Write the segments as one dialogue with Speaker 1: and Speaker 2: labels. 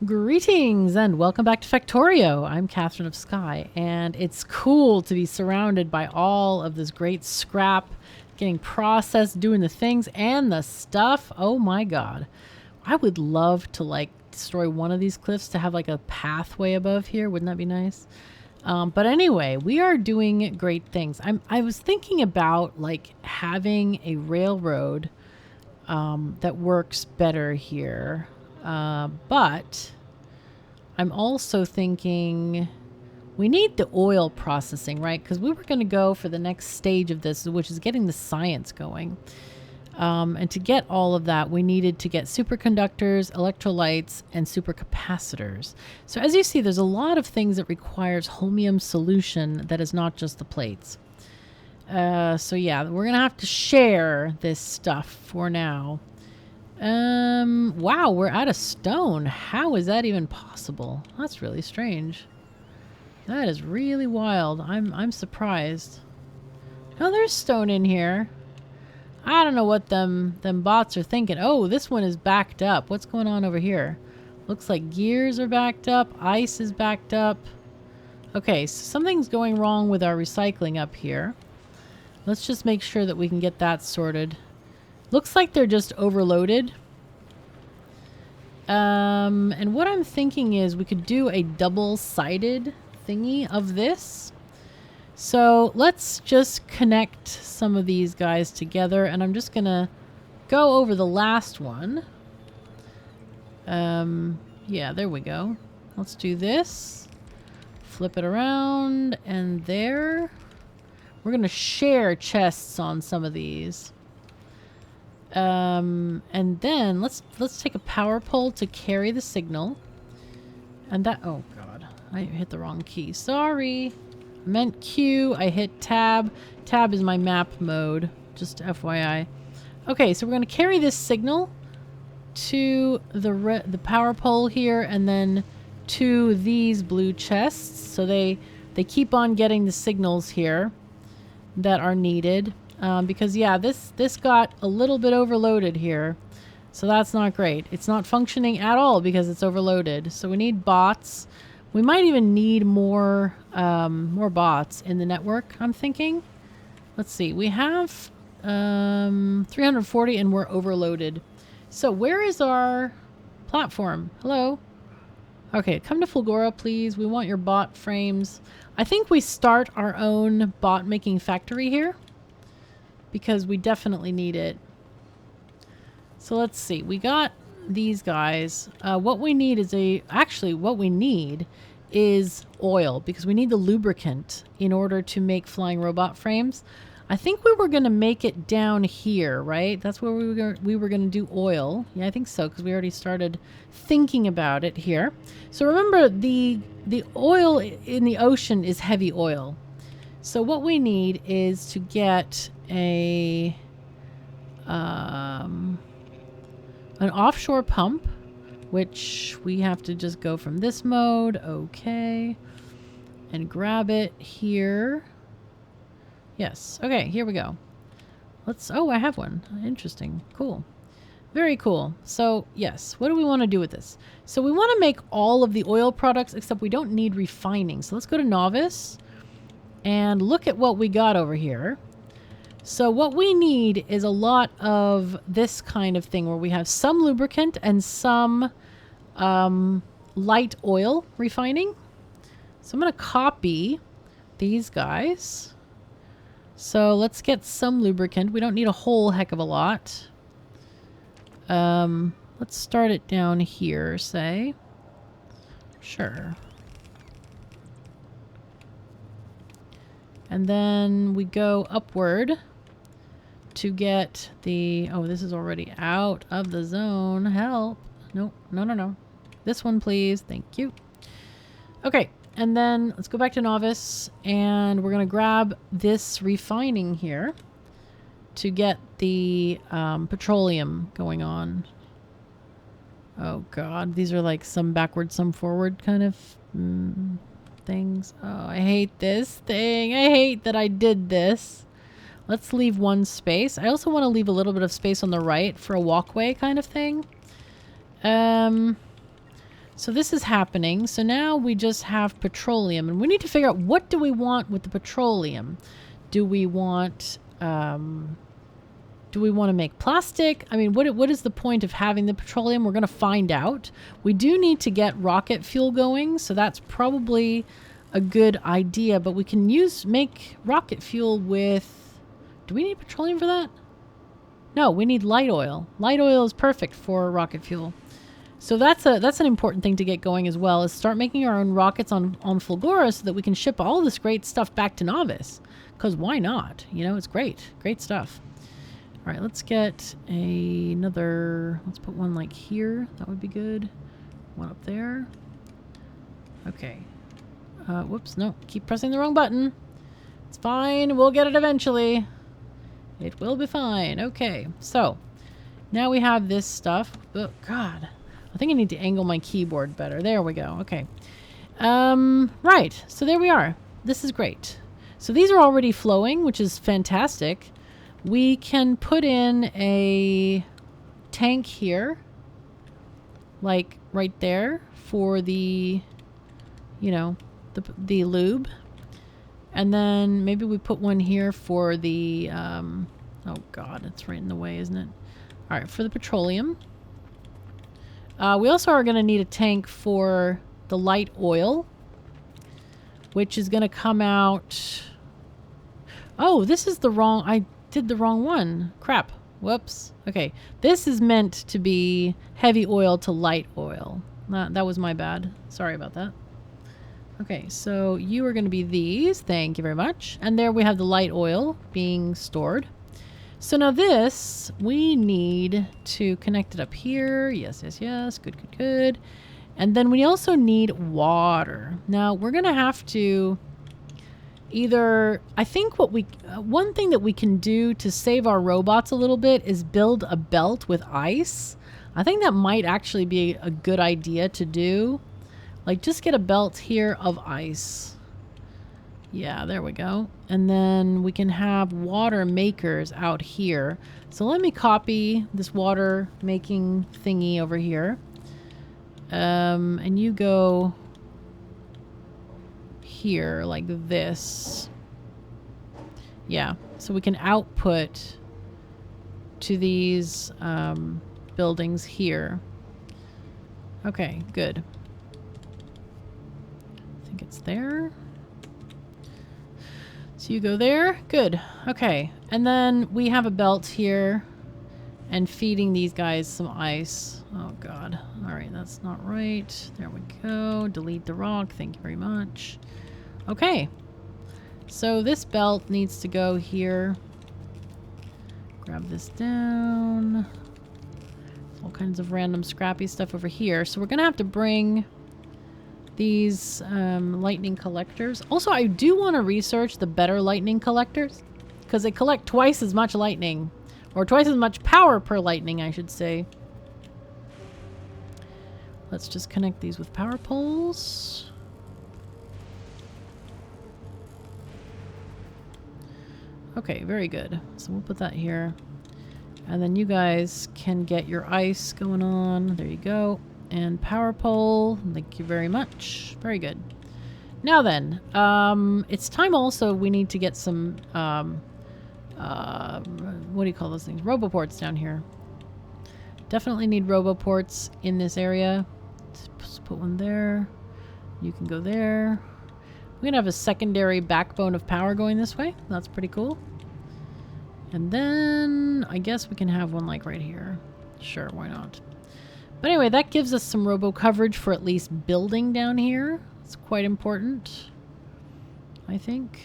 Speaker 1: Greetings and welcome back to Factorio. I'm KatherineOfSky, and it's cool to be surrounded by all of this great scrap getting processed, doing the things and the stuff. Oh my god. I would love to like destroy one of these cliffs to have like a pathway above here. Wouldn't that be nice? But anyway, we are doing great things. I was thinking about like having a railroad that works better here. But I'm also thinking we need the oil processing, right? Because we were going to go for the next stage of this, which is getting the science going. And to get all of that, we needed to get superconductors, electrolytes, and supercapacitors. So as you see, there's a lot of things that requires holmium solution that is not just the plates. So yeah, we're going to have to share this stuff for now. Wow, we're out of stone. How is that even possible? That's really strange. That is really wild. I'm surprised. Oh, there's stone in here. I don't know what them bots are thinking. Oh, this one is backed up. What's going on over here? Looks like gears are backed up. Ice is backed up. Okay, so something's going wrong with our recycling up here. Let's just make sure that we can get that sorted. Looks like they're just overloaded. And what I'm thinking is we could do a double-sided thingy of this. So let's just connect some of these guys together, and I'm just gonna go over the last one. Yeah, there we go. Let's do this. Flip it around, and there. We're gonna share chests on some of these. And then let's take a power pole to carry the signal. And that, oh god, I hit the wrong key. Sorry. I meant Q, I hit tab. Tab is my map mode, just FYI. Okay, so we're going to carry this signal to the power pole here and then to these blue chests. So they keep on getting the signals here that are needed. Because yeah, this got a little bit overloaded here. So that's not great. It's not functioning at all because it's overloaded. So we need bots. We might even need more bots in the network, I'm thinking. Let's see. We have 340 and we're overloaded. So where is our platform? Hello? Okay, come to Fulgora, please. We want your bot frames. I think we start our own bot making factory here, because we definitely need it. So let's see. We got these guys. What we need is what we need is oil, because we need the lubricant in order to make flying robot frames. I think we were going to make it down here, right? That's where we were going to do oil. Yeah, I think so, because we already started thinking about it here. So remember, the oil in the ocean is heavy oil. So what we need is to get an offshore pump, which we have to just go from this mode, okay, and grab it here. Yes, okay, here we go. Oh, I have one. Interesting. Cool. Very cool. So, yes, what do we want to do with this? So we want to make all of the oil products, except we don't need refining. So let's go to Novice and look at what we got over here. So what we need is a lot of this kind of thing where we have some lubricant and some light oil refining. So I'm going to copy these guys. So let's get some lubricant. We don't need a whole heck of a lot. Let's start it down here, say. Sure. And then we go upward to get the... Oh, this is already out of the zone. Help. Nope. No. This one, please. Thank you. Okay. And then let's go back to Novice. And we're going to grab this refining here to get the petroleum going on. Oh, God. These are like some backward, some forward kind of things. Oh, I hate this thing. I hate that I did this. Let's leave one space. I also want to leave a little bit of space on the right for a walkway kind of thing. So this is happening. So now we just have petroleum, and we need to figure out, what do we want with the petroleum? Do we want to make plastic? I mean, what is the point of having the petroleum? We're going to find out. We do need to get rocket fuel going, so that's probably a good idea, but we can make rocket fuel with... Do we need petroleum for that? No, we need light oil. Light oil is perfect for rocket fuel. So that's an important thing to get going as well, is start making our own rockets on Fulgora so that we can ship all this great stuff back to Novice. Because why not? You know, it's great. Great stuff. All right, let's get another... Let's put one like here. That would be good. One up there. Okay. Whoops, no. Keep pressing the wrong button. It's fine. We'll get it eventually. It will be fine. Okay, so now we have this stuff. Oh, God. I think I need to angle my keyboard better. There we go. Okay. Right. So there we are. This is great. So these are already flowing, which is fantastic. We can put in a tank here, like right there, for the, you know, the lube. And then maybe we put one here for the, oh God, it's right in the way, isn't it? All right, for the petroleum. We also are going to need a tank for the light oil, which is going to come out... Oh, this is the wrong... I did the wrong one. Crap. Whoops. Okay. This is meant to be heavy oil to light oil. That was my bad. Sorry about that. Okay, so you are going to be these. Thank you very much. And there we have the light oil being stored. So now this, we need to connect it up here. Yes, yes, yes. Good, good, good. And then we also need water. Now we're going to have to either, I think what we, one thing that we can do to save our robots a little bit is build a belt with ice. I think that might actually be a good idea to do. Like, just get a belt here of ice. Yeah, there we go. And then we can have water makers out here. So let me copy this water making thingy over here. And you go here like this. Yeah, so we can output to these buildings here. Okay, good. I think it's there. So you go there. Good. Okay. And then we have a belt here and feeding these guys some ice. Oh, God. All right. That's not right. There we go. Delete the rock. Thank you very much. Okay. So this belt needs to go here. Grab this down. All kinds of random scrappy stuff over here. So we're going to have to bring these lightning collectors. Also, I do want to research the better lightning collectors because they collect twice as much lightning, or twice as much power per lightning, I should say. Let's just connect these with power poles. Okay, very good. So we'll put that here. And then you guys can get your ice going on. There you go. And power pole. Thank you very much. Very good. Now then, it's time also we need to get some, what do you call those things? Roboports down here. Definitely need roboports in this area. Let's put one there. You can go there. We're going to have a secondary backbone of power going this way. That's pretty cool. And then I guess we can have one like right here. Sure, why not? But anyway, that gives us some robo coverage for at least building down here. It's quite important, I think.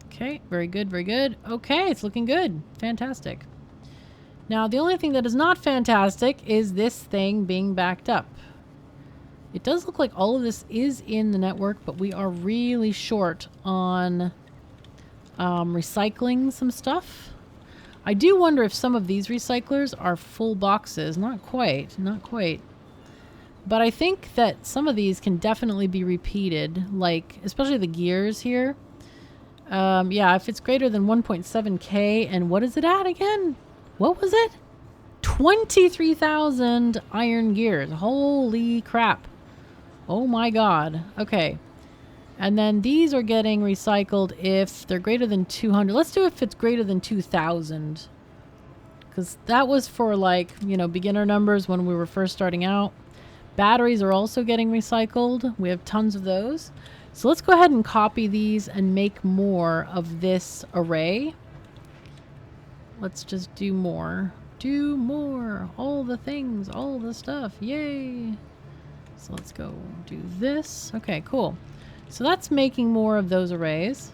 Speaker 1: Okay, very good, very good. Okay, it's looking good. Fantastic. Now, the only thing that is not fantastic is this thing being backed up. It does look like all of this is in the network, but we are really short on recycling some stuff. I do wonder if some of these recyclers are full boxes. Not quite, not quite. But I think that some of these can definitely be repeated, like, especially the gears here. Yeah, if it's greater than 1.7K, and what is it at again? What was it? 23,000 iron gears. Holy crap. Oh my god. Okay. And then these are getting recycled if they're greater than 200. Let's do it if it's greater than 2,000. Because that was for, like, you know, beginner numbers when we were first starting out. Batteries are also getting recycled. We have tons of those. So let's go ahead and copy these and make more of this array. Let's just do more. Do more. All the things. All the stuff. Yay. So let's go do this. Okay, cool. So that's making more of those arrays.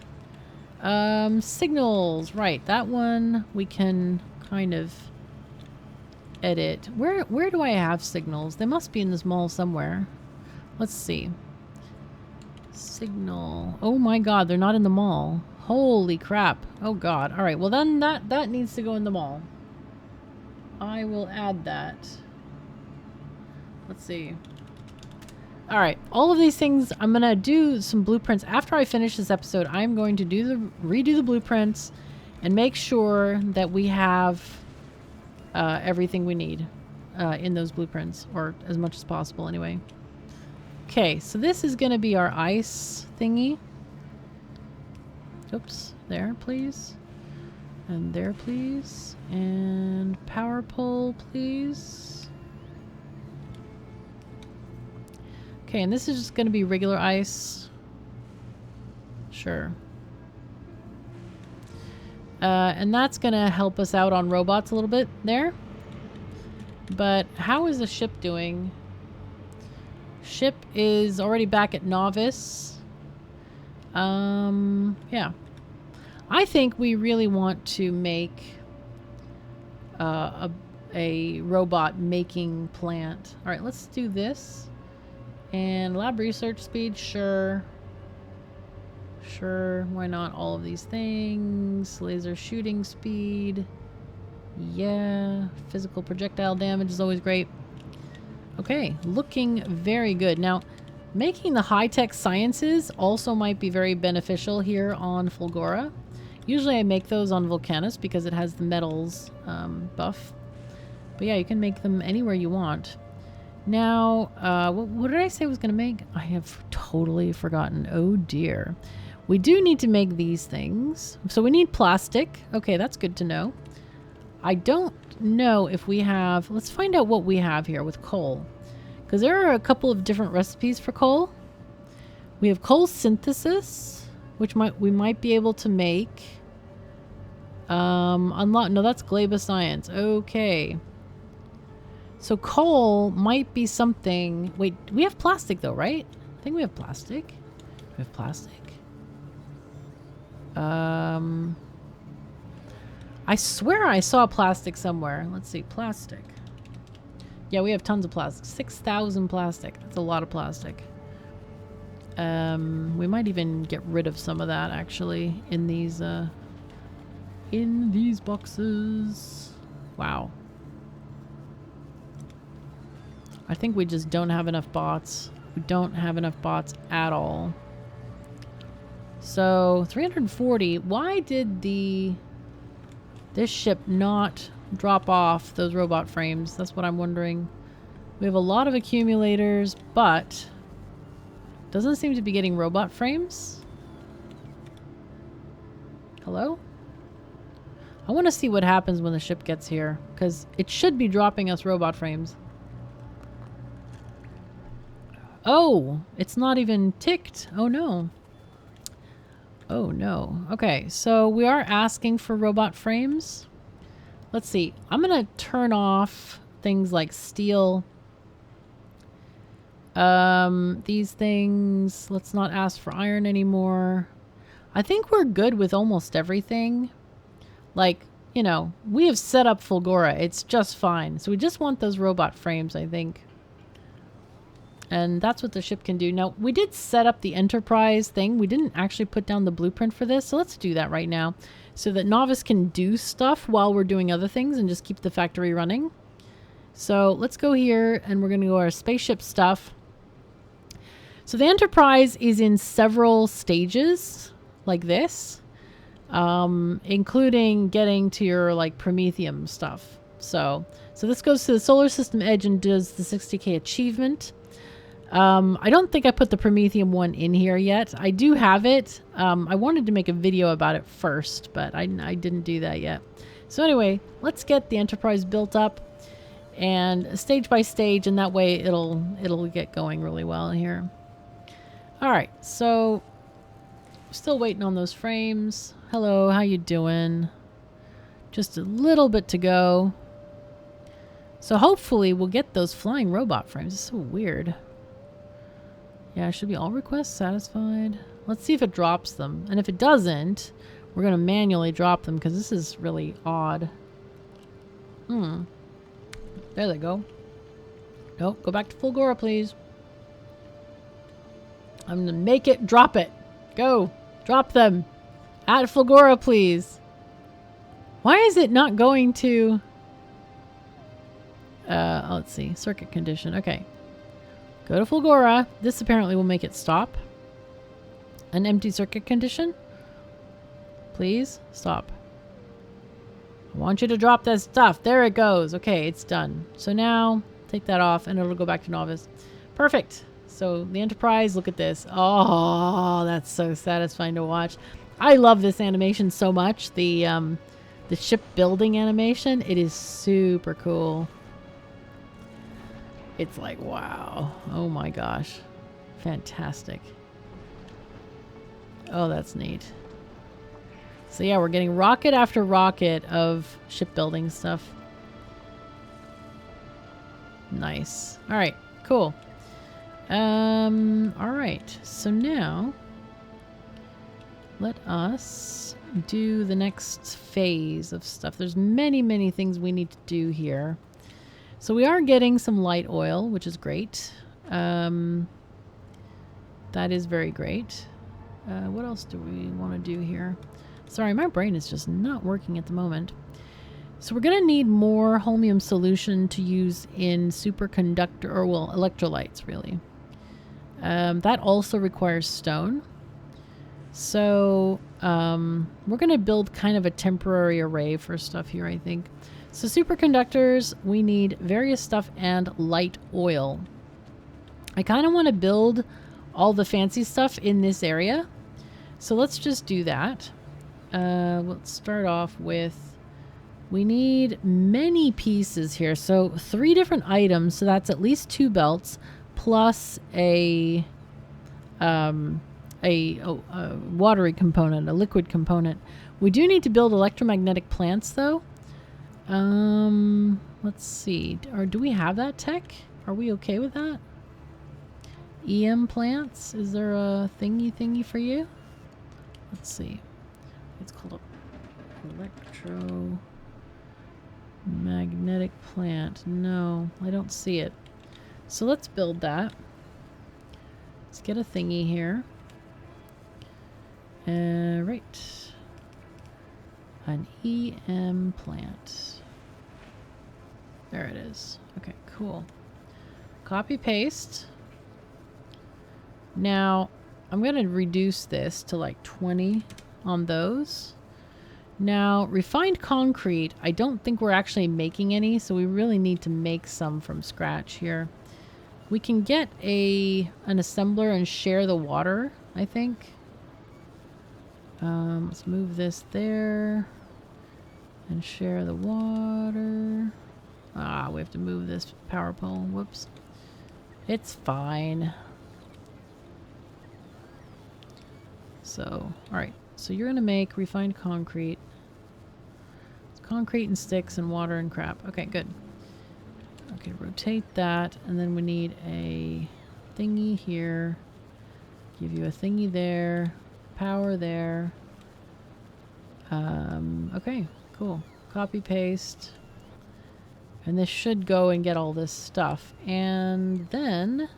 Speaker 1: Signals. Right. That one we can kind of edit. Where do I have signals? They must be in this mall somewhere. Let's see. Signal. Oh my god, they're not in the mall. Holy crap. Oh god. All right. Well, then that needs to go in the mall. I will add that. Let's see. All right, all of these things, I'm going to do some blueprints. After I finish this episode, I'm going to redo the blueprints and make sure that we have everything we need in those blueprints, or as much as possible anyway. Okay, so this is going to be our ice thingy. Oops, there, please. And there, please. And power pole, please. Okay, and this is just going to be regular ice. Sure. And that's going to help us out on robots a little bit there. But how is the ship doing? Ship is already back at novice. Yeah. I think we really want to make a robot making plant. All right, let's do this. And lab research speed, sure. Sure, why not all of these things? Laser shooting speed. Yeah. Physical projectile damage is always great. Okay, looking very good. Now, making the high-tech sciences also might be very beneficial here on Fulgora. Usually I make those on Vulcanus because it has the metals buff. But yeah, you can make them anywhere you want. Now, what did I say I was going to make? I have totally forgotten. Oh dear. We do need to make these things. So we need plastic. Okay, that's good to know. I don't know if we have... Let's find out what we have here with coal. Because there are a couple of different recipes for coal. We have coal synthesis, which we might be able to make. Unlock... No, that's Gleba Science. Okay. So coal might be something... Wait, we have plastic though, right? I think we have plastic. We have plastic. I swear I saw plastic somewhere. Let's see, plastic. Yeah, we have tons of plastic. 6,000 plastic. That's a lot of plastic. We might even get rid of some of that actually in these boxes. Wow. I think we just don't have enough bots. We don't have enough bots at all. So 340. Why did this ship not drop off those robot frames? That's what I'm wondering. We have a lot of accumulators, but doesn't seem to be getting robot frames. Hello? I want to see what happens when the ship gets here, because it should be dropping us robot frames. Oh, it's not even ticked. Oh no. Oh no. Okay, so we are asking for robot frames. Let's see. I'm going to turn off things like steel. These things, let's not ask for iron anymore. I think we're good with almost everything. Like, you know, we have set up Fulgora. It's just fine. So we just want those robot frames, I think. And that's what the ship can do. Now, we did set up the Enterprise thing. We didn't actually put down the blueprint for this. So let's do that right now so that Novice can do stuff while we're doing other things and just keep the factory running. So let's go here and we're going to go our spaceship stuff. So the Enterprise is in several stages like this, including getting to your like Prometheum stuff. So So this goes to the solar system edge and does the 60K achievement. I don't think I put the Promethium one in here yet. I do have it. I wanted to make a video about it first, but I didn't do that yet. So anyway, let's get the Enterprise built up and stage by stage, and that way it'll get going really well here. All right, so still waiting on those frames. Hello, how you doing? Just a little bit to go. So hopefully we'll get those flying robot frames. It's so weird. Yeah, should be all requests satisfied. Let's see if it drops them. And if it doesn't, we're going to manually drop them because this is really odd. There they go. Nope, go back to Fulgora, please. I'm going to make it drop it. Go. Drop them. At Fulgora, please. Why is it not going to... let's see. Circuit condition. Okay. Go to Fulgora. This apparently will make it stop. An empty circuit condition. Please stop. I want you to drop that stuff. There it goes. Okay, it's done. So now take that off and it'll go back to novice. Perfect. So the Enterprise, look at this. Oh, that's so satisfying to watch. I love this animation so much. The ship building animation. It is super cool. It's like, wow. Oh my gosh. Fantastic. Oh, that's neat. So yeah, we're getting rocket after rocket of shipbuilding stuff. Nice. All right, cool. All right. So now let us do the next phase of stuff. There's many, many things we need to do here. So we are getting some light oil, which is great. That is very great. What else do we want to do here? Sorry, my brain is just not working at the moment. So we're going to need more holmium solution to use in superconductor, or well, electrolytes, really. That also requires stone. So we're going to build kind of a temporary array for stuff here, I think. So superconductors, we need various stuff and light oil. I kind of want to build all the fancy stuff in this area. So let's just do that. Let's start off with, we need many pieces here. So 3 different items. So that's at least 2 belts plus a watery component, a liquid component. We do need to build electromagnetic plants though. Let's see. Or do we have that tech? Are we okay with that? EM plants? Is there a thingy for you? Let's see. It's called a electromagnetic plant. No, I don't see it. So let's build that. Let's get a thingy here. Right. An EM plant. There it is. Okay, cool. Copy paste. Now, I'm going to reduce this to like 20 on those. Now, refined concrete, I don't think we're actually making any, so we really need to make some from scratch here. We can get an assembler and share the water, I think. Let's move this there and share the water. Ah, we have to move this power pole. Whoops. It's fine. So, alright. So you're going to make refined concrete. It's concrete and sticks and water and crap. Okay, good. Okay, rotate that. And then we need a thingy here. Give you a thingy there. Power there. Okay, cool. Copy, paste. And this should go and get all this stuff. And then...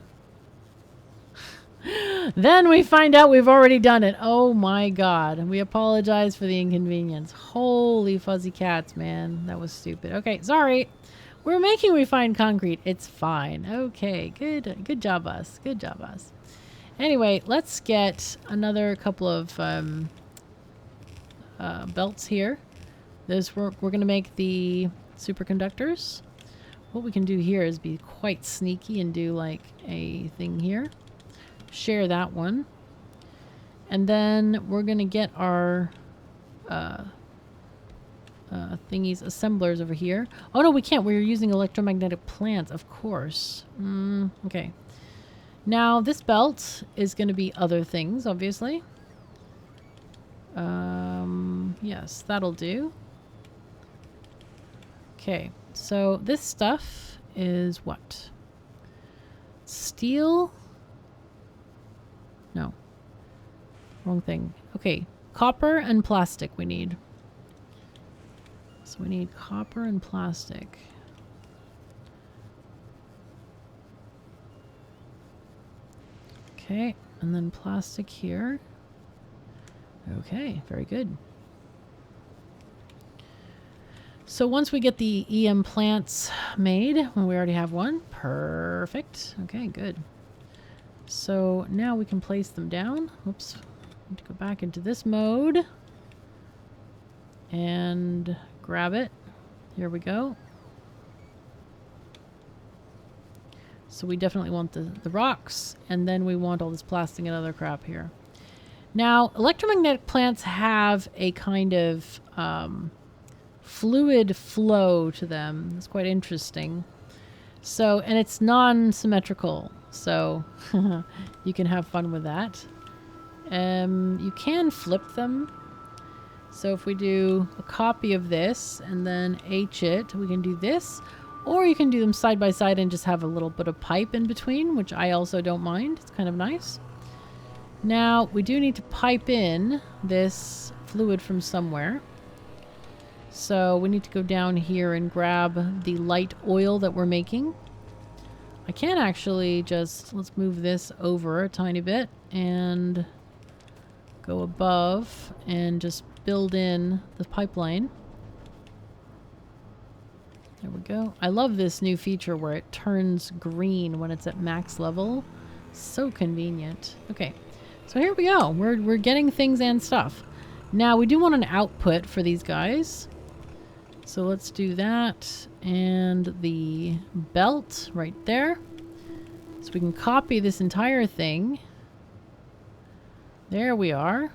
Speaker 1: then we find out we've already done it. Oh my god. We apologize for the inconvenience. Holy fuzzy cats, man. That was stupid. Okay, sorry. We're making refined concrete. It's fine. Okay, good job us. Good job us. Anyway, let's get another couple of belts here. We're going to make the superconductors. what we can do here is be quite sneaky and do like a thing here. Share that one. And then we're going to get our thingies, assemblers over here. Oh no, we can't. We're using electromagnetic plants, of course. Okay. Now this belt is going to be other things, obviously. Yes, that'll do. Okay, so this stuff is what? Steel? No. Wrong thing. Okay, copper and plastic we need. So we need copper and plastic. Okay, and then plastic here. Okay, very good. So once we get the EM plants made, well, we already have one. Perfect. Okay, good. So now we can place them down. Oops. Need to go back into this mode. And grab it. Here we go. So we definitely want the rocks, and then we want all this plastic and other crap here. Now, electromagnetic plants have a kind of fluid flow to them. It's quite interesting. So, and it's non-symmetrical, so you can have fun with that. You can flip them. So if we do a copy of this and then H it, we can do this. Or you can do them side by side and just have a little bit of pipe in between, which I also don't mind. It's kind of nice. Now, we do need to pipe in this fluid from somewhere. So we need to go down here and grab the light oil that we're making. I can actually just, let's move this over a tiny bit and go above and just build in the pipeline. There we go. I love this new feature where it turns green when it's at max level. So convenient. Okay, so here we go. We're getting things and stuff. Now we do want an output for these guys. So let's do that. And the belt right there. So we can copy this entire thing. There we are.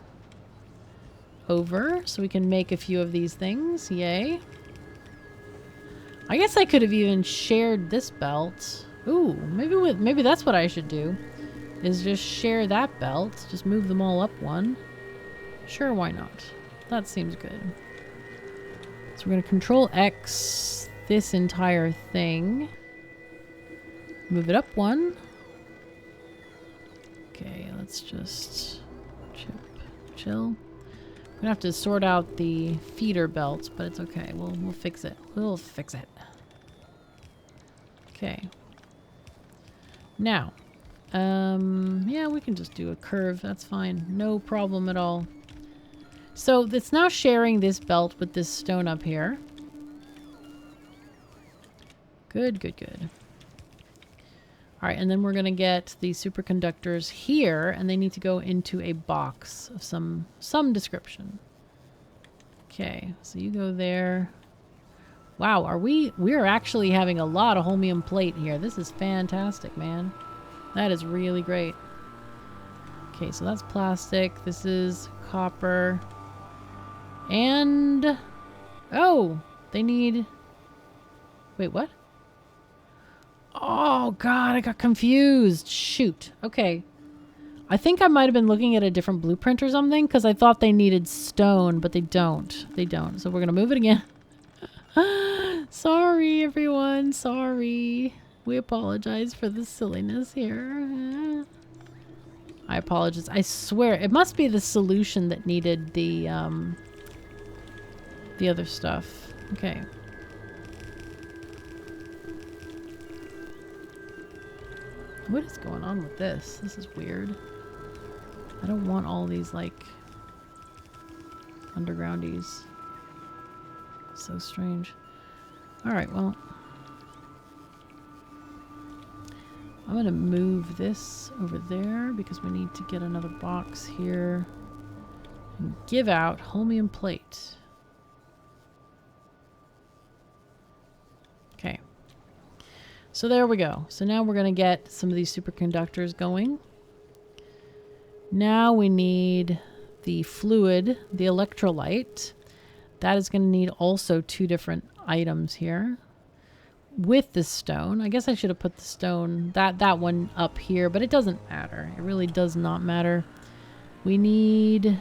Speaker 1: Over. So we can make a few of these things. Yay. I guess I could have even shared this belt. Ooh, maybe that's what I should do. Is just share that belt. Just move them all up one. Sure, why not? That seems good. So we're going to Control X this entire thing. Move it up one. Okay, let's just chill. I'm gonna have to sort out the feeder belts, but it's okay. We'll fix it. We'll fix it. Okay. Now, yeah, we can just do a curve. That's fine. No problem at all. So it's now sharing this belt with this stone up here. Good, good, good. All right, and then we're gonna get the superconductors here, and they need to go into a box of some description. Okay, so you go there. Wow, we're actually having a lot of holmium plate here. This is fantastic, man. That is really great. Okay, so that's plastic. This is copper. And oh, they need, wait, what? Oh god, I got confused. Shoot. Okay. I think I might have been looking at a different blueprint or something, because I thought they needed stone, but they don't. They don't. So we're going to move it again. Sorry, everyone. Sorry. We apologize for the silliness here. I apologize. I swear, it must be the solution that needed the other stuff. Okay. What is going on with this? This is weird. I don't want all these, like, undergroundies. So strange. Alright, well. I'm going to move this over there because we need to get another box here. And give out holmium plate. Okay. So there we go. So now we're going to get some of these superconductors going. Now we need the fluid, the electrolyte. That is going to need also 2 different items here with the stone. I guess I should have put the stone, that one up here, but it doesn't matter. It really does not matter. We need,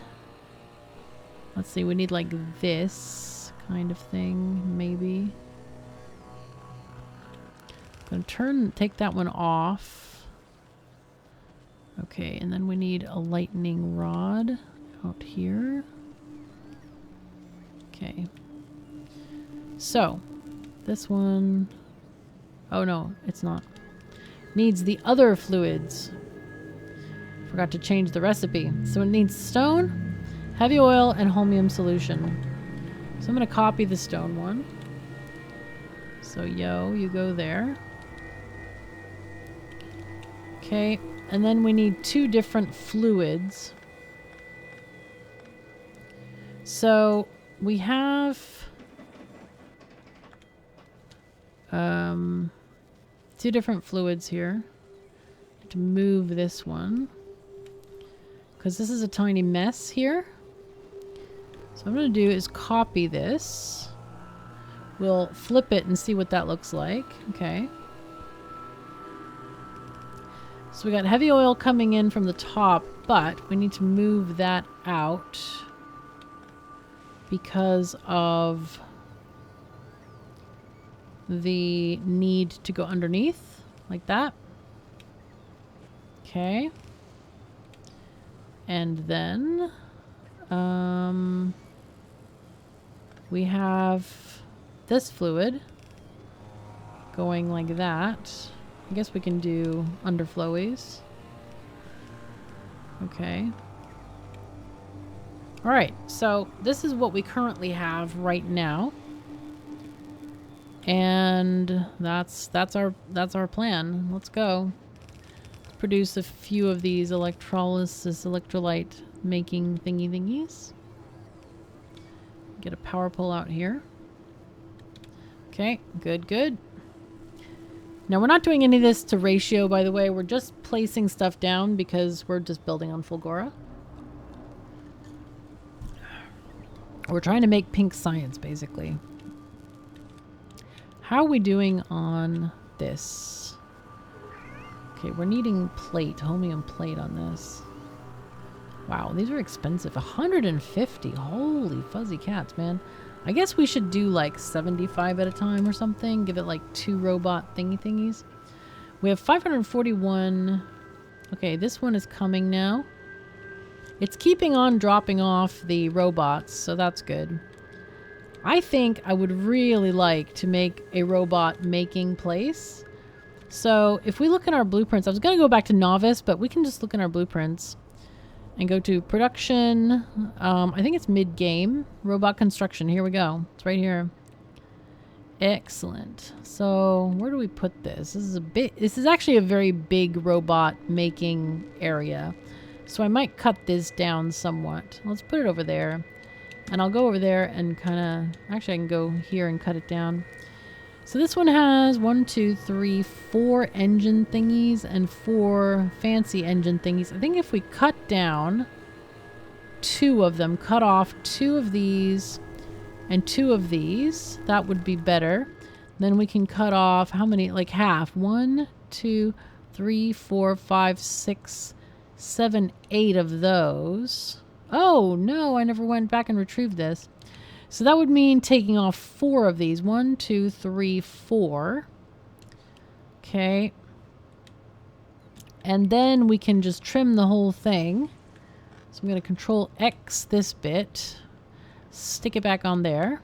Speaker 1: let's see, we need like this kind of thing, maybe. I'm going to take that one off. Okay, and then we need a lightning rod out here. Okay. So, this one, oh no, it's not. Needs the other fluids. Forgot to change the recipe. So it needs stone, heavy oil, and holmium solution. So I'm going to copy the stone one. So yo, you go there. Okay, and then we need 2 different fluids. So we have 2 different fluids here. To move this one, because this is a tiny mess here. So what I'm going to do is copy this. We'll flip it and see what that looks like. Okay. So we got heavy oil coming in from the top, but we need to move that out because of the need to go underneath, like that. Okay. And then we have this fluid going like that. I guess we can do underflowies. Okay. All right, so this is what we currently have right now. And that's our plan. Let's go. Produce a few of these electrolysis, electrolyte making thingies. Get a power pole out here. Okay, good. Now we're not doing any of this to ratio, by the way. We're just placing stuff down because we're just building on Fulgora. We're trying to make pink science, basically. How are we doing on this? Okay, we're needing plate, holmium plate on this. Wow, these are expensive. 150. Holy fuzzy cats, man. I guess we should do like 75 at a time or something. Give it like 2 robot thingies. We have 541. Okay, this one is coming now. It's keeping on dropping off the robots, so that's good. I think I would really like to make a robot making place. So if we look in our blueprints, I was going to go back to novice, but we can just look in our blueprints and go to production. I think it's mid-game. Robot construction. Here we go. It's right here. Excellent. So where do we put this? This is actually a very big robot making area. So I might cut this down somewhat. Let's put it over there. And I'll go over there and kind of... Actually, I can go here and cut it down. So this one has 1, 2, 3, 4 engine thingies and 4 fancy engine thingies. I think if we cut down 2 of them, cut off 2 of these and 2 of these, that would be better. Then we can cut off how many? Like half. 1, 2, 3, 4, 5, 6, 7, 8 of those. Oh no, I never went back and retrieved this. So that would mean taking off 4 of these. 1, 2, 3, 4. Okay. And then we can just trim the whole thing. So I'm going to Control X this bit. Stick it back on there.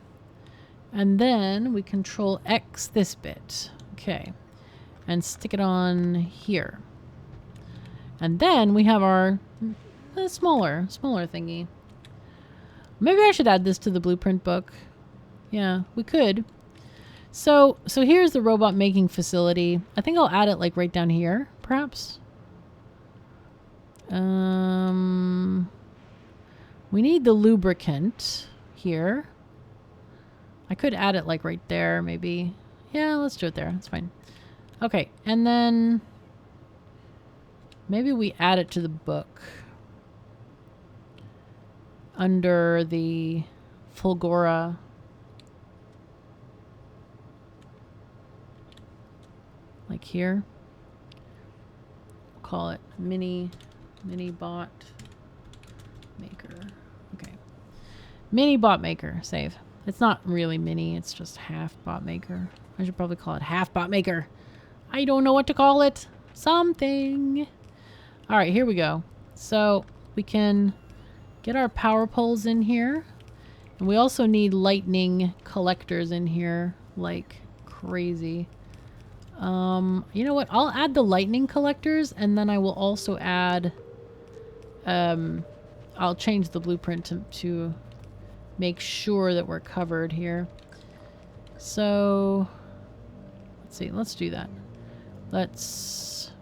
Speaker 1: And then we Control X this bit. Okay. And stick it on here. And then we have our smaller thingy. Maybe I should add this to the blueprint book. Yeah, we could. So here's the robot making facility. I think I'll add it like right down here, perhaps. We need the lubricant here. I could add it like right there, maybe. Yeah, let's do it there. That's fine. Okay, and then maybe we add it to the book under the Fulgora. Like here. We'll call it mini bot maker. Okay. Mini bot maker. Save. It's not really mini, it's just half bot maker. I should probably call it half bot maker. I don't know what to call it. Something. All right, here we go. So we can get our power poles in here. And we also need lightning collectors in here like crazy. You know what? I'll add the lightning collectors, and then I will also add, I'll change the blueprint to make sure that we're covered here. So, let's see. Let's do that. Let's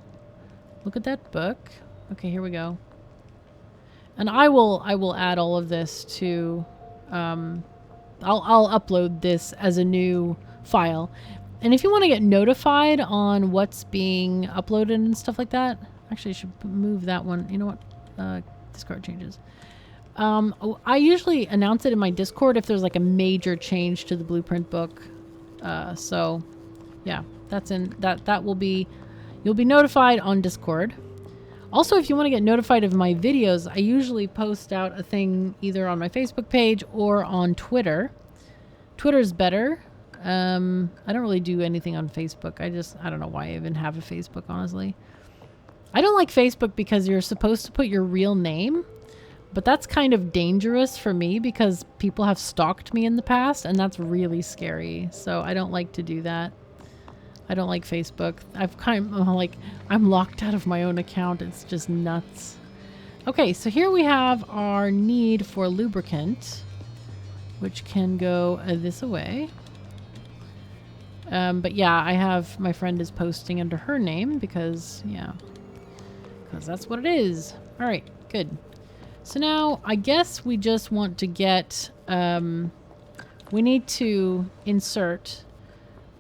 Speaker 1: look at that book. Okay, here we go. And I will add all of this to, I'll upload this as a new file. And if you want to get notified on what's being uploaded and stuff like that, actually I should move that one. You know what? Discard changes. I usually announce it in my Discord if there's like a major change to the blueprint book. So yeah, that's in that will be, you'll be notified on Discord. Also, if you want to get notified of my videos, I usually post out a thing either on my Facebook page or on Twitter. Twitter's better. I don't really do anything on Facebook. I don't know why I even have a Facebook, honestly. I don't like Facebook because you're supposed to put your real name, but that's kind of dangerous for me because people have stalked me in the past, and that's really scary. So I don't like to do that. I don't like Facebook. I'm locked out of my own account. It's just nuts. Okay, so here we have our need for lubricant, which can go this away. But yeah, I have, my friend is posting under her name because, yeah, because that's what it is. All right, good. So now I guess we just want to get, we need to insert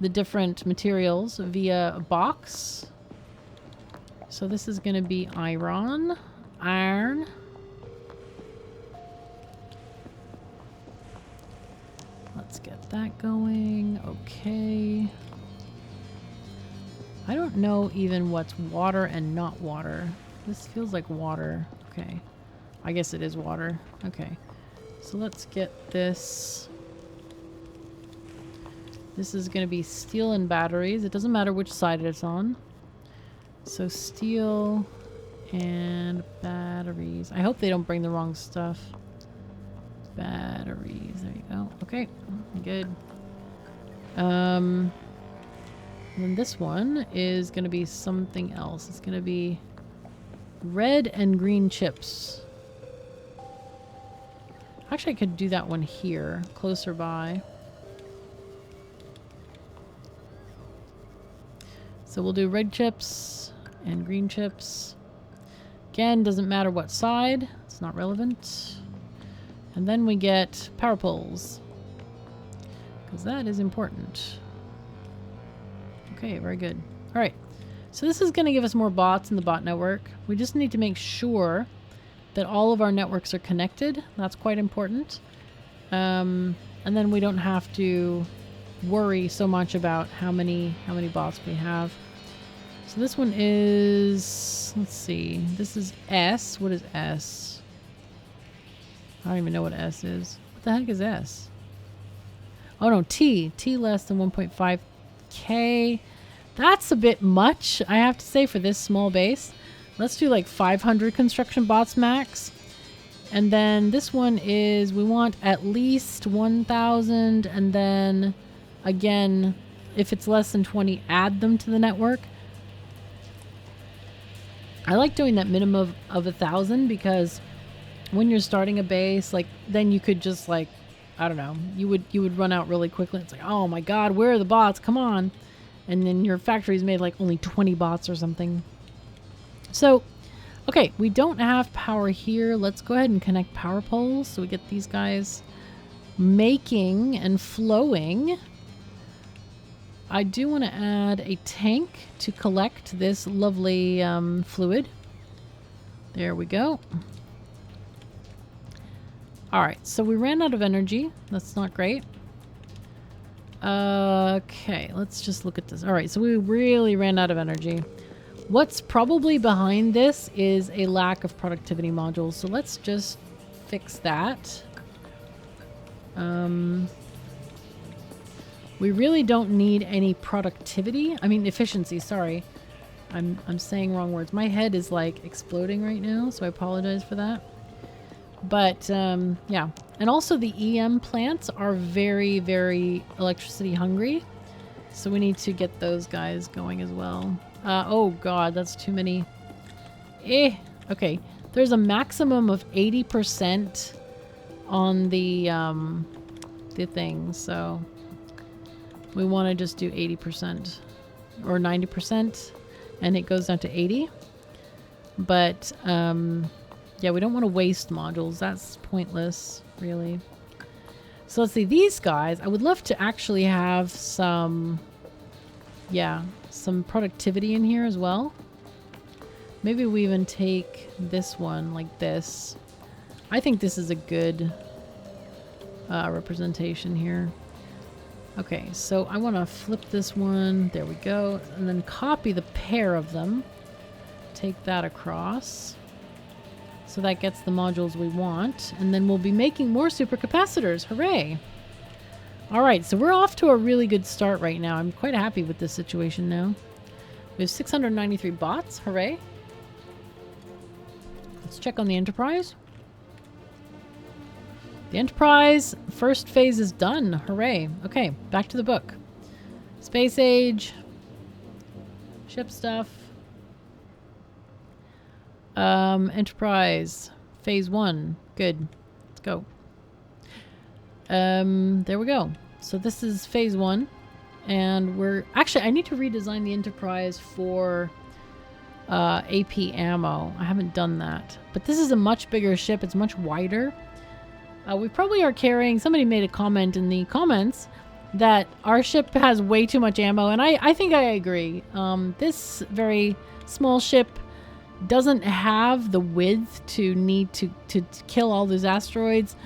Speaker 1: the different materials via a box. So this is going to be iron. Let's get that going. Okay. I don't know even what's water and not water. This feels like water. Okay. I guess it is water. Okay. So let's get this. This is going to be steel and batteries. It doesn't matter which side it's on. So steel and batteries. I hope they don't bring the wrong stuff. Batteries. There you go. Okay. Good. And then this one is going to be something else. It's going to be red and green chips. Actually, I could do that one here, closer by. So we'll do red chips and green chips. Again, doesn't matter what side. It's not relevant. And then we get power poles, because that is important. Okay, very good. All right. So this is going to give us more bots in the bot network. We just need to make sure that all of our networks are connected. That's quite important. And then we don't have to worry so much about how many bots we have. So this one is, let's see, this is S. What is S? I don't even know what S is. What the heck is S? Oh no, T. T less than 1.5K. That's a bit much, I have to say, for this small base. Let's do like 500 construction bots max. And then this one is, we want at least 1,000. And then again, if it's less than 20, add them to the network. I like doing that minimum of 1,000 because when you're starting a base, like, then you could just, like, I don't know, you would run out really quickly. It's like, oh my god, where are the bots? Come on. And then your factory's made like only 20 bots or something. So, okay, we don't have power here. Let's go ahead and connect power poles so we get these guys making and flowing. I do want to add a tank to collect this lovely fluid. There we go. Alright, so we ran out of energy. That's not great. Okay, let's just look at this. Alright, so we really ran out of energy. What's probably behind this is a lack of productivity modules. So let's just fix that. We really don't need any productivity. I mean, efficiency, sorry. I'm saying wrong words. My head is like exploding right now, so I apologize for that. But, yeah. And also the EM plants are very, very electricity hungry. So we need to get those guys going as well. Oh god, that's too many. Okay. There's a maximum of 80% on the thing, so we want to just do 80% or 90%, and it goes down to 80. But yeah, we don't want to waste modules. That's pointless, really. So let's see, these guys, I would love to actually have some, yeah, some productivity in here as well. Maybe we even take this one like this. I think this is a good representation here. Okay, so I want to flip this one. There we go. And then copy the pair of them. Take that across. So that gets the modules we want. And then we'll be making more supercapacitors. Hooray! Alright, so we're off to a really good start right now. I'm quite happy with this situation now. We have 693 bots. Hooray! Let's check on the Enterprise. The Enterprise first phase is done. Hooray. Okay, back to the book. Space age. Ship stuff. Enterprise. Phase 1. Good. Let's go. There we go. So this is phase 1. And we're... Actually, I need to redesign the Enterprise for AP ammo. I haven't done that. But this is a much bigger ship. It's much wider. We probably are carrying... Somebody made a comment in the comments that our ship has way too much ammo. And I think I agree. This very small ship doesn't have the width to need to kill all those asteroids.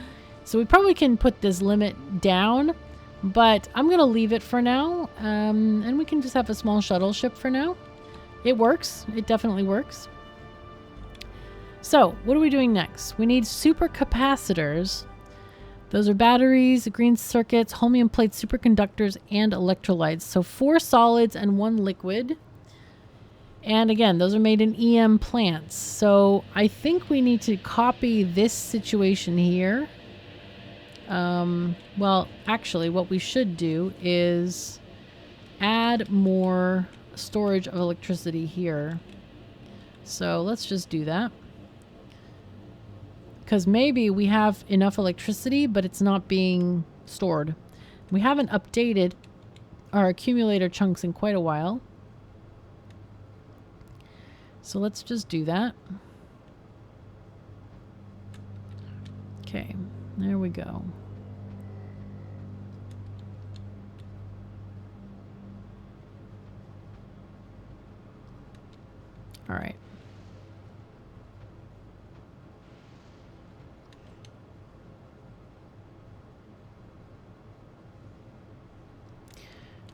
Speaker 1: So we probably can put this limit down. But I'm going to leave it for now. And we can just have a small shuttle ship for now. It works. It definitely works. So, what are we doing next? We need supercapacitors. Those are batteries, green circuits, holmium plates, superconductors, and electrolytes. So 4 solids and 1 liquid. And again, those are made in EM plants. So I think we need to copy this situation here. Well, actually, what we should do is add more storage of electricity here. So let's just do that. Because maybe we have enough electricity, but it's not being stored. We haven't updated our accumulator chunks in quite a while. So let's just do that. Okay, there we go. All right.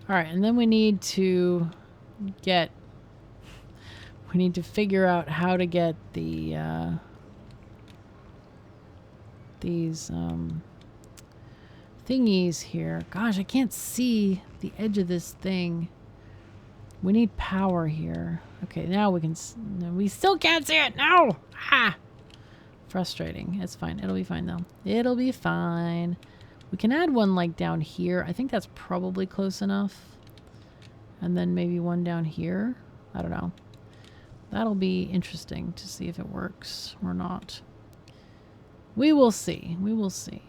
Speaker 1: All right, and then we need to figure out how to get the these thingies here. Gosh, I can't see the edge of this thing. We need power here. Okay, now we can... No, we still can't see it! No! Ha! Frustrating. It's fine. It'll be fine, though. It'll be fine. We can add one, like, down here. I think that's probably close enough. And then maybe one down here. I don't know. That'll be interesting to see if it works or not. We will see. We will see.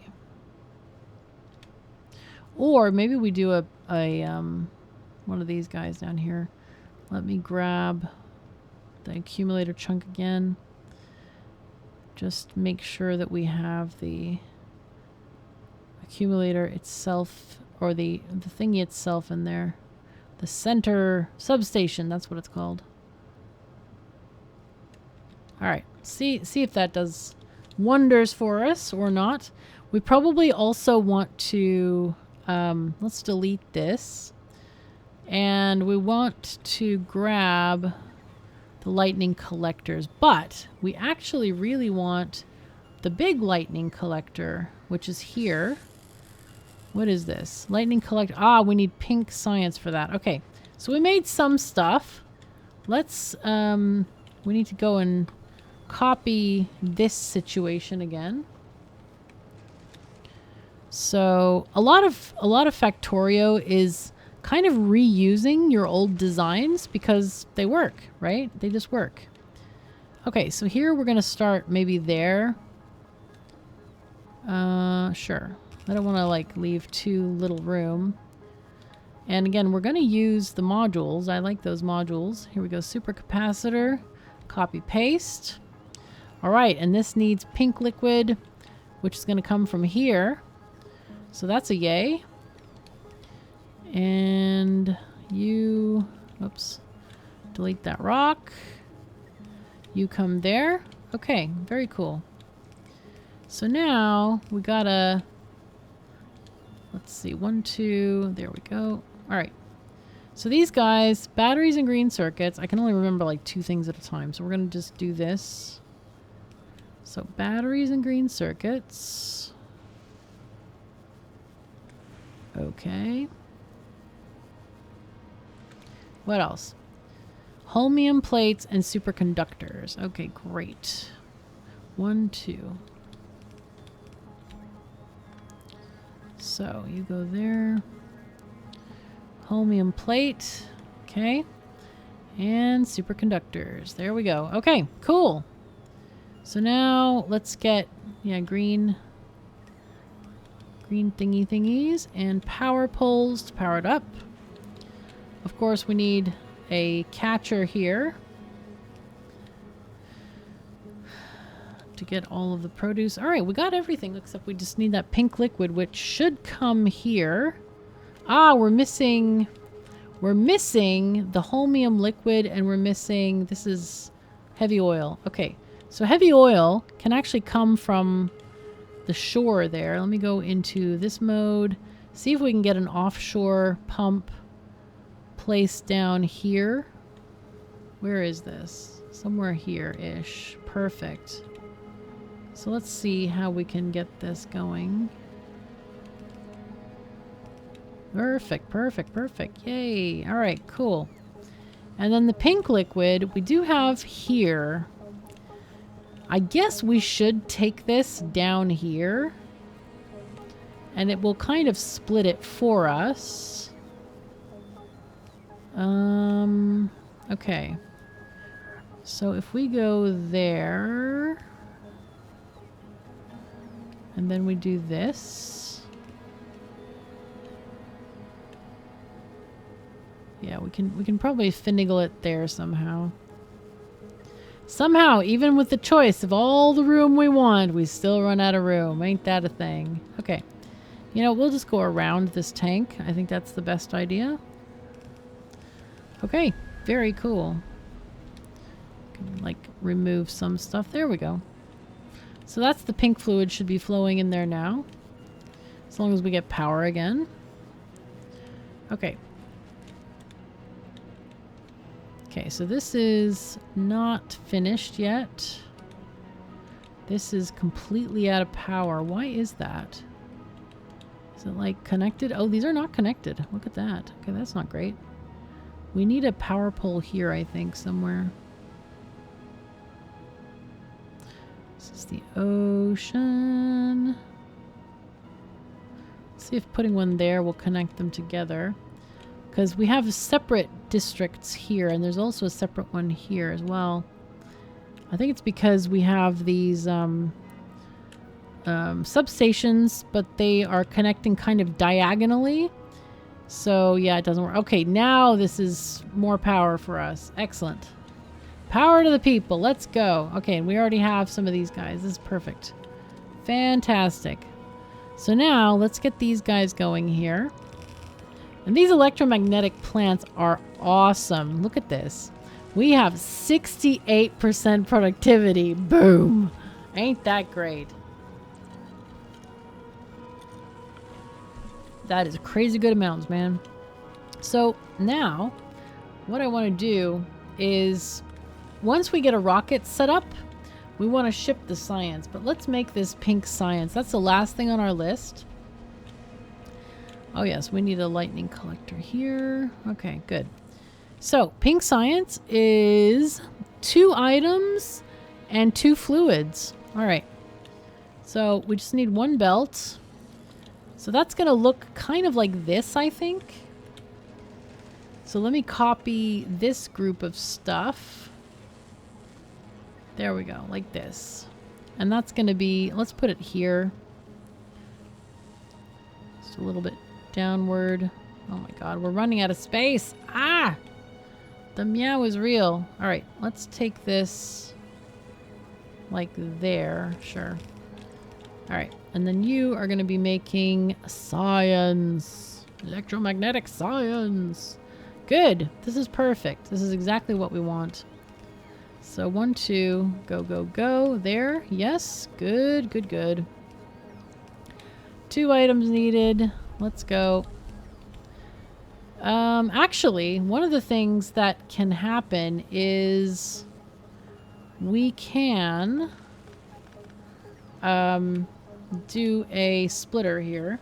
Speaker 1: Or maybe we do a one of these guys down here. Let me grab the accumulator chunk again. Just make sure that we have the accumulator itself, or the thingy itself in there. The center substation, that's what it's called. All right, see if that does wonders for us or not. We probably also want to, let's delete this. And we want to grab the lightning collectors, but we actually really want the big lightning collector, which is here. What is this? Lightning collector. Ah, we need pink science for that. Okay, so we made some stuff. Let's, we need to go and copy this situation again. So a lot of Factorio is kind of reusing your old designs because they work, right? They just work. Okay, so here we're going to start maybe there. Sure. I don't want to like leave too little room. And again, we're going to use the modules. I like those modules. Here we go. Super capacitor. Copy paste. All right, and this needs pink liquid, which is going to come from here. So that's a yay. And you, oops, delete that rock. You come there. Okay, very cool. So now we gotta, let's see, 1, 2, there we go. All right. So these guys, batteries and green circuits, I can only remember like 2 things at a time. So we're gonna just do this. So batteries and green circuits. Okay. What else? Holmium plates and superconductors. Okay, great. 1, 2. So you go there. Holmium plate. Okay. And superconductors. There we go. Okay, cool. So now let's get, yeah, green thingies and power poles to power it up. Of course, we need a catcher here to get all of the produce. All right, we got everything except we just need that pink liquid, which should come here. Ah, we're missing the holmium liquid, and we're missing, this is heavy oil. Okay, so heavy oil can actually come from the shore there. Let me go into this mode, see if we can get an offshore pump placed down here. Where is this? Somewhere here-ish. Perfect. So let's see how we can get this going. Perfect, perfect, perfect. Yay. All right, cool. And then the pink liquid we do have here. I guess we should take this down here. And it will kind of split it for us. Okay. So if we go there, and then we do this. Yeah, we can probably finagle it there somehow. Somehow, even with the choice of all the room we want, we still run out of room. Ain't that a thing? Okay. You know, we'll just go around this tank. I think that's the best idea. Okay, very cool. Can, like, remove some stuff. There we go. So that's the pink fluid should be flowing in there now. As long as we get power again. Okay. Okay, so this is not finished yet. This is completely out of power. Why is that? Is it like connected? Oh, these are not connected. Look at that. Okay, that's not great. We need a power pole here, I think, somewhere. This is the ocean. Let's see if putting one there will connect them together. Because we have separate districts here, and there's also a separate one here as well. I think it's because we have these substations, but they are connecting kind of diagonally. So yeah, it doesn't work. Okay, now this is more power for us. Excellent. Power to the people. Let's go. Okay, and we already have some of these guys. This is perfect. Fantastic. So now let's get these guys going here. And these electromagnetic plants are awesome. Look at this. We have 68% productivity. Boom. Ain't that great? That is crazy good amounts, man. So now what I want to do is once we get a rocket set up, we want to ship the science, but let's make this pink science. That's the last thing on our list. Oh yes, we need a lightning collector here. Okay, good. So pink science is 2 items and 2 fluids. All right. So we just need 1 belt. So that's going to look kind of like this, I think. So let me copy this group of stuff. There we go, like this. And that's going to be, let's put it here. Just a little bit downward. Oh my god, we're running out of space. Ah! The meow is real. Alright, let's take this like there. Sure. Alright, and then you are going to be making science. Electromagnetic science. Good. This is perfect. This is exactly what we want. So 1, 2, go, go, go. There. Yes. Good, good, good. 2 items needed. Let's go. Actually, one of the things that can happen is we can do a splitter here.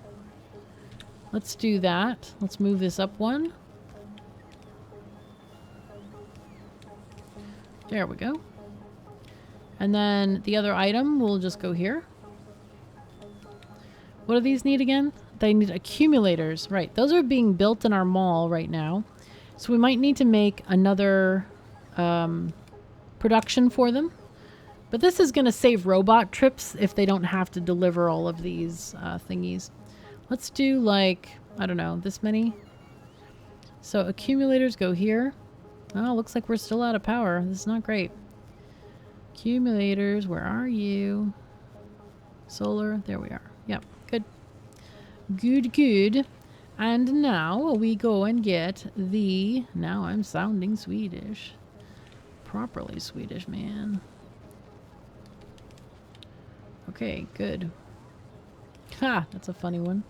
Speaker 1: Let's do that. Let's move this up 1. There we go. And then the other item will just go here. What do these need again? They need accumulators. Right. Those are being built in our mall right now. So we might need to make another production for them. But this is going to save robot trips if they don't have to deliver all of these thingies. Let's do like, I don't know, this many. So accumulators go here. Oh, looks like we're still out of power. This is not great. Accumulators, where are you? Solar, there we are. Yep, good. Good, good. And now we go and get the... Now I'm sounding Swedish. Properly Swedish, man. Okay, good. Ha! That's a funny one.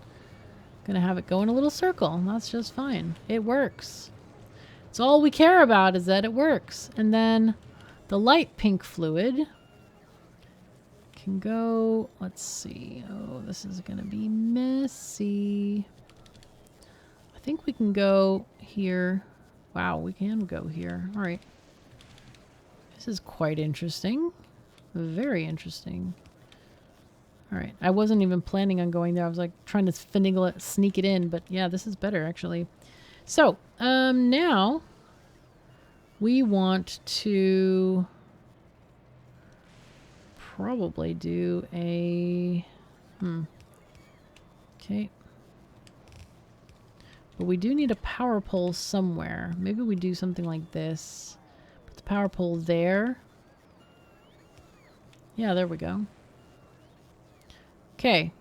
Speaker 1: Gonna have it go in a little circle. That's just fine. It works. It's all we care about is that it works. And then the light pink fluid can go... Let's see. Oh, this is gonna be messy. I think we can go here. Wow, we can go here. All right. This is quite interesting. Very interesting. All right. I wasn't even planning on going there. I was like trying to finagle it, sneak it in. But yeah, this is better actually. So now we want to probably do a... Okay. But we do need a power pole somewhere. Maybe we do something like this. Put the power pole there. Yeah, there we go. Okay.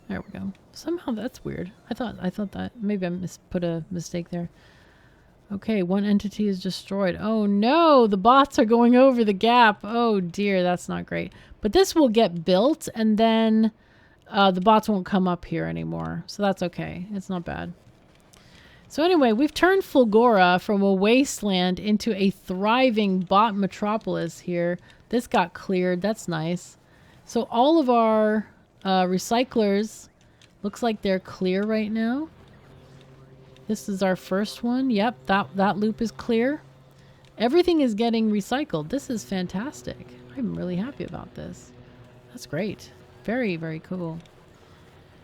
Speaker 1: There we go. Somehow that's weird. I thought that maybe I put a mistake there. Okay, one entity is destroyed. Oh no, the bots are going over the gap. Oh dear, that's not great. But this will get built and then the bots won't come up here anymore. So that's okay. It's not bad. So anyway, we've turned Fulgora from a wasteland into a thriving bot metropolis here. This got cleared. That's nice. So all of our recyclers looks like they're clear right now. This is our first one. Yep, that loop is clear. Everything is getting recycled. This is fantastic. I'm really happy about this. That's great. Very, very cool.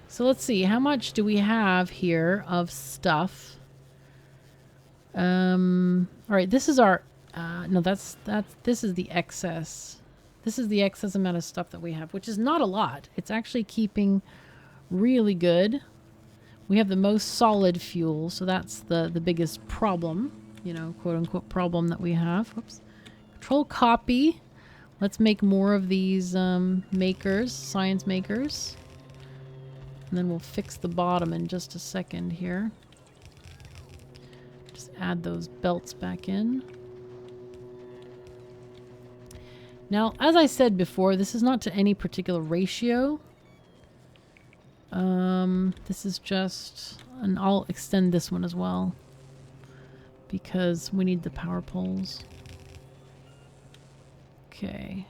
Speaker 1: So let's see. How much do we have here of stuff? All right, this is our... no, this is the excess. This is the excess amount of stuff that we have, which is not a lot. It's actually keeping really good. We have the most solid fuel, so that's the biggest problem, you know, quote-unquote problem that we have. Whoops. Control copy. Let's make more of these makers, science makers. And then we'll fix the bottom in just a second here. Just add those belts back in. Now, as I said before, this is not to any particular ratio. This is just, and I'll extend this one as well because we need the power poles. Okay.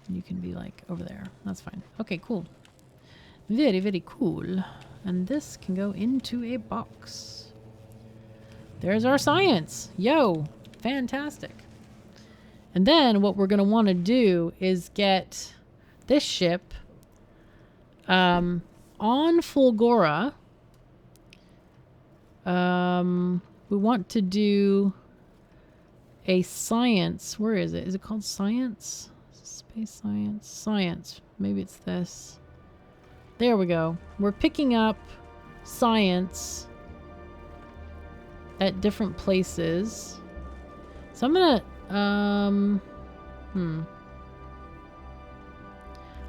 Speaker 1: You can be like over there. That's fine. Okay, cool. Very, very cool. And this can go into a box. There's our science. Yo, fantastic. And then what we're going to want to do is get this ship on Fulgora. We want to do a science. Where is it? Is it called science? Space science. Science. Maybe it's this. There we go. We're picking up science at different places. So I'm gonna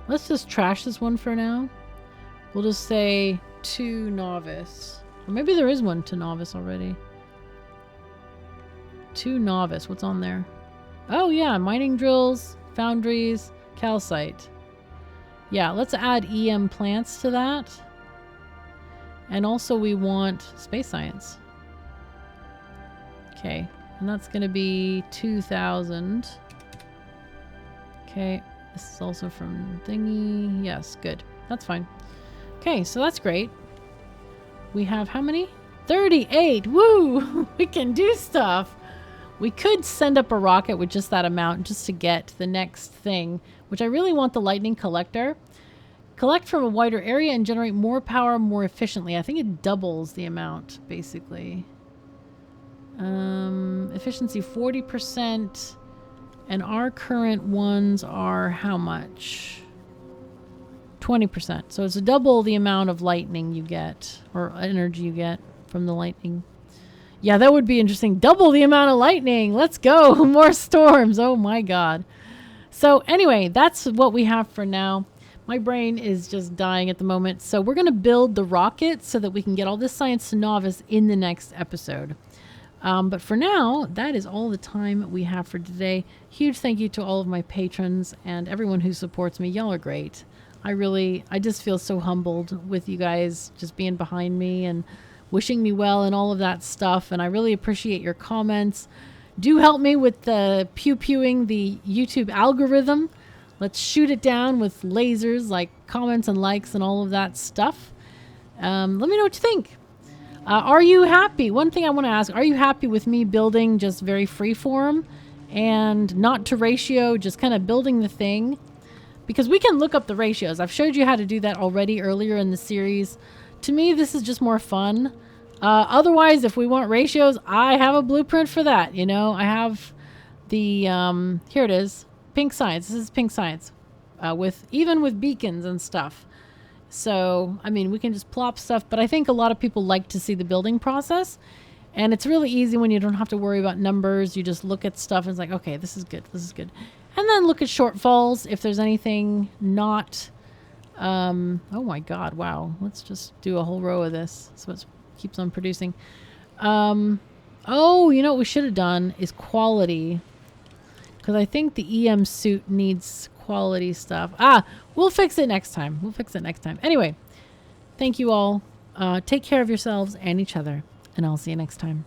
Speaker 1: let's just trash this one for now. We'll just say to novice. Or maybe there is one to novice already. To novice. What's on there? Oh yeah, mining drills, foundries, calcite. Yeah, let's add EM plants to that. And also we want space science. Okay, and that's going to be 2,000. Okay, this is also from thingy. Yes, good. That's fine. Okay, so that's great. We have how many? 38! Woo! We can do stuff! We could send up a rocket with just that amount just to get the next thing, which I really want the lightning collector. Collect from a wider area and generate more power more efficiently. I think it doubles the amount, basically. Efficiency 40%. And our current ones are how much? 20%. So it's double the amount of lightning you get, or energy you get from the lightning. Yeah, that would be interesting. Double the amount of lightning. Let's go. More storms. Oh my god. So anyway, that's what we have for now. My brain is just dying at the moment. So we're going to build the rocket so that we can get all this science to novice in the next episode. But for now, that is all the time we have for today. Huge thank you to all of my patrons and everyone who supports me. Y'all are great. I just feel so humbled with you guys just being behind me and wishing me well and all of that stuff. And I really appreciate your comments. Do help me with the pew-pewing the YouTube algorithm. Let's shoot it down with lasers like comments and likes and all of that stuff. Let me know what you think. Are you happy? One thing I want to ask, are you happy with me building just very freeform and not to ratio, just kind of building the thing? Because we can look up the ratios. I've showed you how to do that already earlier in the series. To me, this is just more fun. Otherwise, if we want ratios, I have a blueprint for that. You know, I have the, here it is, pink science. This is pink science, even with beacons and stuff. So, I mean, we can just plop stuff, but I think a lot of people like to see the building process. And it's really easy when you don't have to worry about numbers. You just look at stuff and it's like, okay, this is good. This is good. And then look at shortfalls if there's anything not, oh my God, wow. Let's just do a whole row of this. So it keeps on producing. Oh, you know what we should have done is quality. Because I think the EM suit needs quality stuff. We'll fix it next time. We'll fix it next time. Anyway, thank you all. Take care of yourselves and each other. And I'll see you next time.